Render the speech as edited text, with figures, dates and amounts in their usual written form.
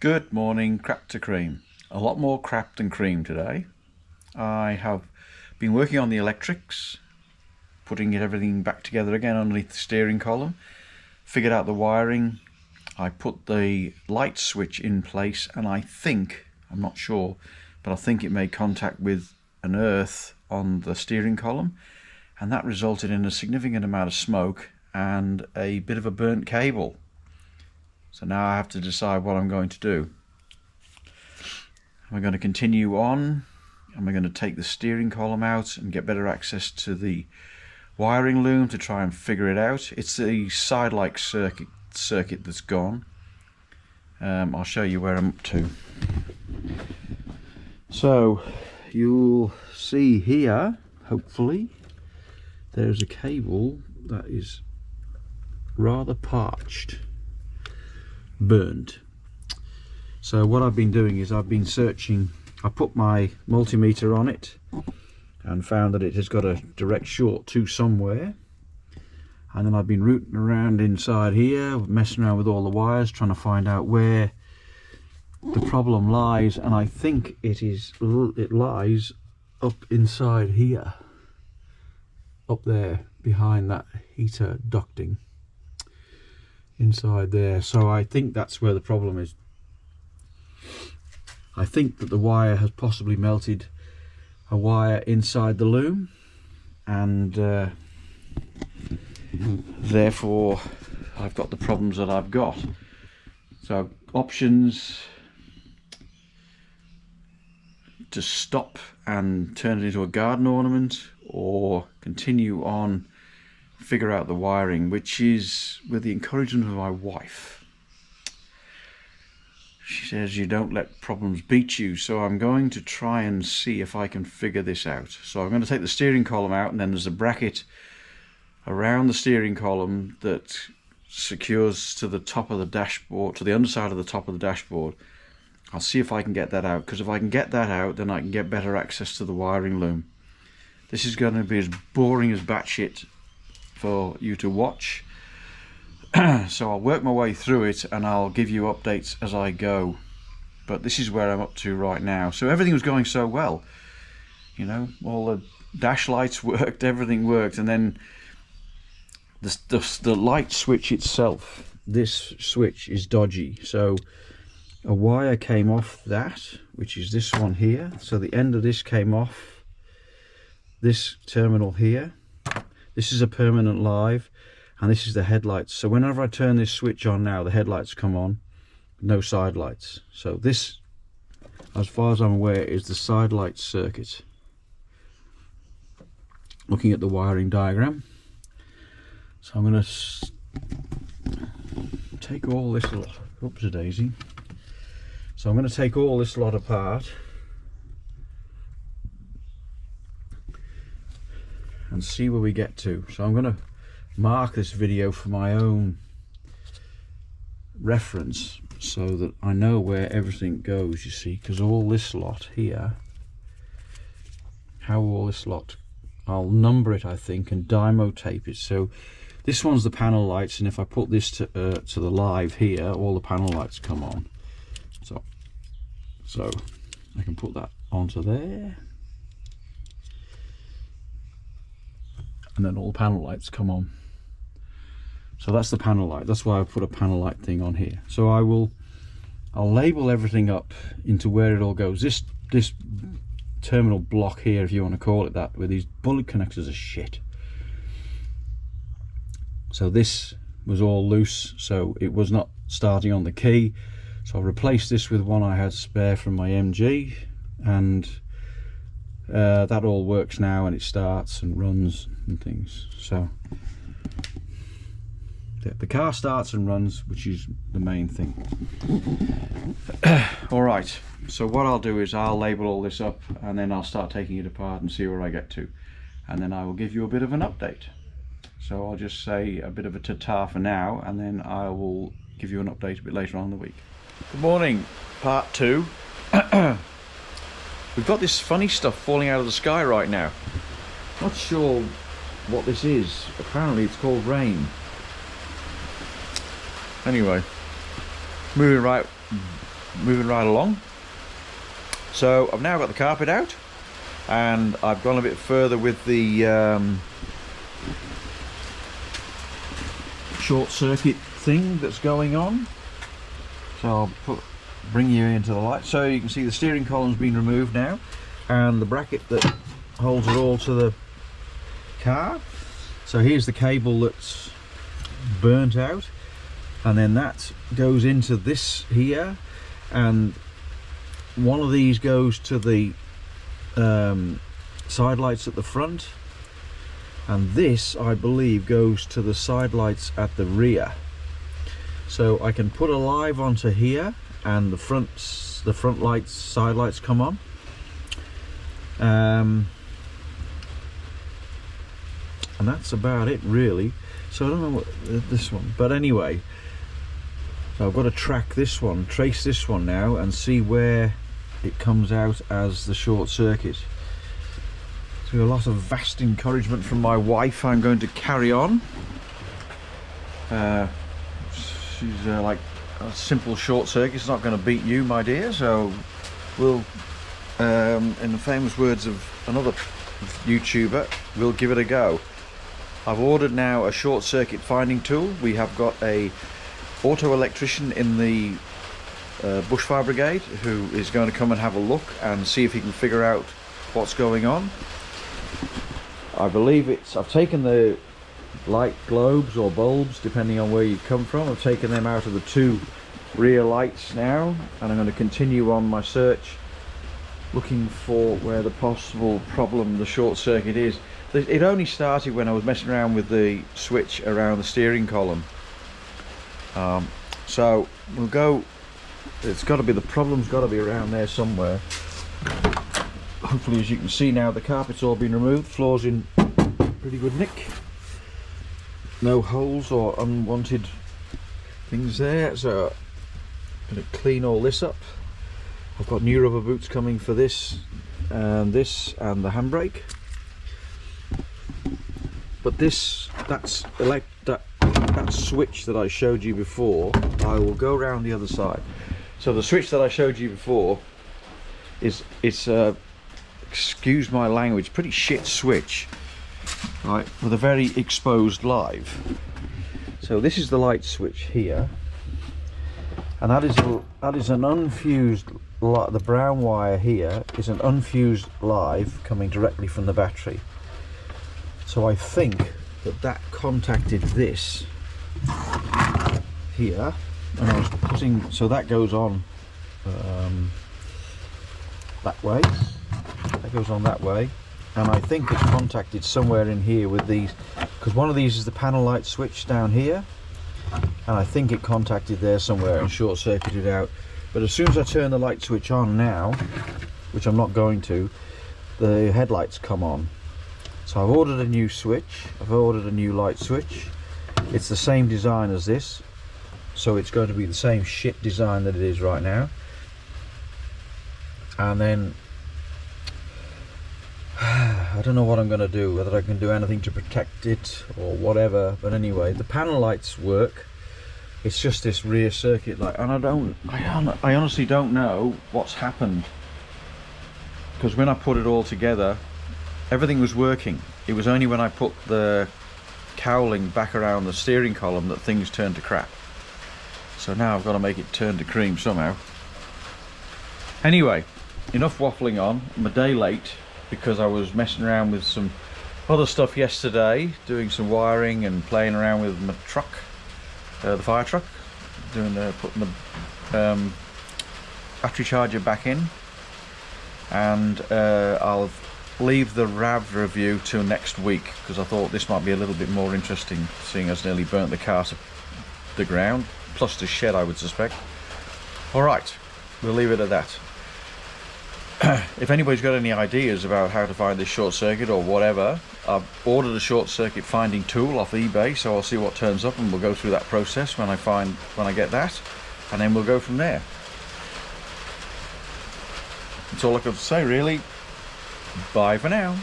Good morning, crap to cream. A lot more crap than cream today. I have been working on the electrics, putting everything back together again underneath the steering column, figured out the wiring. I put the light switch in place, and I think, I'm not sure, but I think it made contact with an earth on the steering column, and that resulted in a significant amount of smoke and a bit of a burnt cable. So now I have to decide what I'm going to do. Am I going to continue on? Am I going to take the steering column out and get better access to the wiring loom to try and figure it out? It's the sidelight circuit that's gone. I'll show you where I'm up to. So you'll see here, hopefully, there's a cable that is rather parched, burnt. So what I've been doing is I've been searching. I put my multimeter on it and found that it has got a direct short to somewhere, and then I've been rooting around inside here, messing around with all the wires, trying to find out where the problem lies, and I think it lies up inside here, up there behind that heater ducting inside there. So I think that's where the problem is. I think that the wire has possibly melted a wire inside the loom, and therefore I've got the problems that I've got. So options: to stop and turn it into a garden ornament, or continue on, figure out the wiring, which is with the encouragement of my wife. She says you don't let problems beat you, so I'm going to try and see if I can figure this out. So I'm going to take the steering column out, and then there's a bracket around the steering column that secures to the top of the dashboard, to the underside of the top of the dashboard. I'll see if I can get that out, because if I can get that out, then I can get better access to the wiring loom. This is going to be as boring as batshit for you to watch. So I'll work my way through it and I'll give you updates as I go. But this is where I'm up to right now. So everything was going so well, you know, all the dash lights worked, everything worked, and then the light switch itself, this switch is dodgy. So a wire came off that, which is this one here. So the end of this came off this terminal here. This is a permanent live, and this is the headlights. So whenever I turn this switch on now, the headlights come on, no side lights. So this, as far as I'm aware, is the side light circuit. Looking at the wiring diagram. So I'm going to take all this lot, oops a daisy. So I'm going to take all this lot apart and see where we get to. So I'm going to mark this video for my own reference so that I know where everything goes, you see, because all this lot here, how all this lot, I'll number it, I think, and dymo tape it. So this one's the panel lights, and if I put this to the live here, all the panel lights come on. So I can put that onto there, and then all the panel lights come on. So that's the panel light. That's why I put a panel light thing on here. So I'll label everything up into where it all goes. This terminal block here, if you want to call it that, with these bullet connectors are shit. So this was all loose, so it was not starting on the key. So I'll replace this with one I had spare from my MG, and that all works now, and it starts and runs and things. So the car starts and runs, which is the main thing. Alright, so what I'll do is I'll label all this up, and then I'll start taking it apart and see where I get to, and then I will give you a bit of an update. So I'll just say a bit of a ta-ta for now, and then I will give you an update a bit later on in the week. Good morning, part 2. We've got this funny stuff falling out of the sky right now. Not sure what this is. Apparently it's called rain. Anyway, moving right moving right along. So I've now got the carpet out, and I've gone a bit further with the short circuit thing that's going on. So I'll bring you into the light. So you can see the steering column's been removed now, and the bracket that holds it all to the car. So here's the cable that's burnt out, and then that goes into this here, and one of these goes to the side lights at the front, and this I believe goes to the side lights at the rear. So I can put a live onto here, and the front lights, side lights come on. And that's about it really. So I don't know what this one, but anyway, so I've got to track this one, trace this one now, and see where it comes out as the short circuit. So a lot of vast encouragement from my wife. I'm going to carry on. She's like, a simple short circuit's not going to beat you, my dear. So we'll, in the famous words of another YouTuber, we'll give it a go. I've ordered now a short circuit finding tool. We have got a auto electrician in the bushfire brigade who is going to come and have a look and see if he can figure out what's going on. I believe I've taken the light globes or bulbs depending on where you come from. I've taken them out of the two rear lights now, and I'm going to continue on my search looking for where the possible problem, the short circuit, is. It only started when I was messing around with the switch around the steering column. So we'll go, it's got to be, the problem's got to be around there somewhere. Hopefully, as you can see now, the carpet's all been removed, floor's in pretty good nick, no holes or unwanted things there. So I'm going to clean all this up. I've got new rubber boots coming for this and the handbrake. But that switch that I showed you before, I will go around the other side. So the switch that I showed you before it's excuse my language, pretty shit switch, right, with a very exposed live. So this is the light switch here, and that is an unfused light. The brown wire here is an unfused live coming directly from the battery. So I think that contacted this here, and I was putting, so that goes on that way, that goes on that way, and I think it's contacted somewhere in here with these, because one of these is the panel light switch down here, and I think it contacted there somewhere and short circuited out. But as soon as I turn the light switch on now, which I'm not going to, the headlights come on. So I've ordered a new switch, I've ordered a new light switch. It's the same design as this, so it's going to be the same shit design that it is right now. And then I don't know what I'm going to do, whether I can do anything to protect it or whatever, but anyway, the panel lights work. It's just this rear circuit light, and I honestly don't know what's happened, because when I put it all together, everything was working. It was only when I put the cowling back around the steering column that things turned to crap. So now I've got to make it turn to cream somehow. Anyway, enough waffling on. I'm a day late because I was messing around with some other stuff yesterday, doing some wiring and playing around with my truck, the fire truck, putting the battery charger back in, and I'll leave the RAV review till next week, because I thought this might be a little bit more interesting, seeing as nearly burnt the car to the ground, plus the shed, I would suspect. Alright, we'll leave it at that. If anybody's got any ideas about how to find this short circuit or whatever, I've ordered a short circuit finding tool off eBay, so I'll see what turns up, and we'll go through that process when I get that, and then we'll go from there. That's all I got to say really. Bye for now.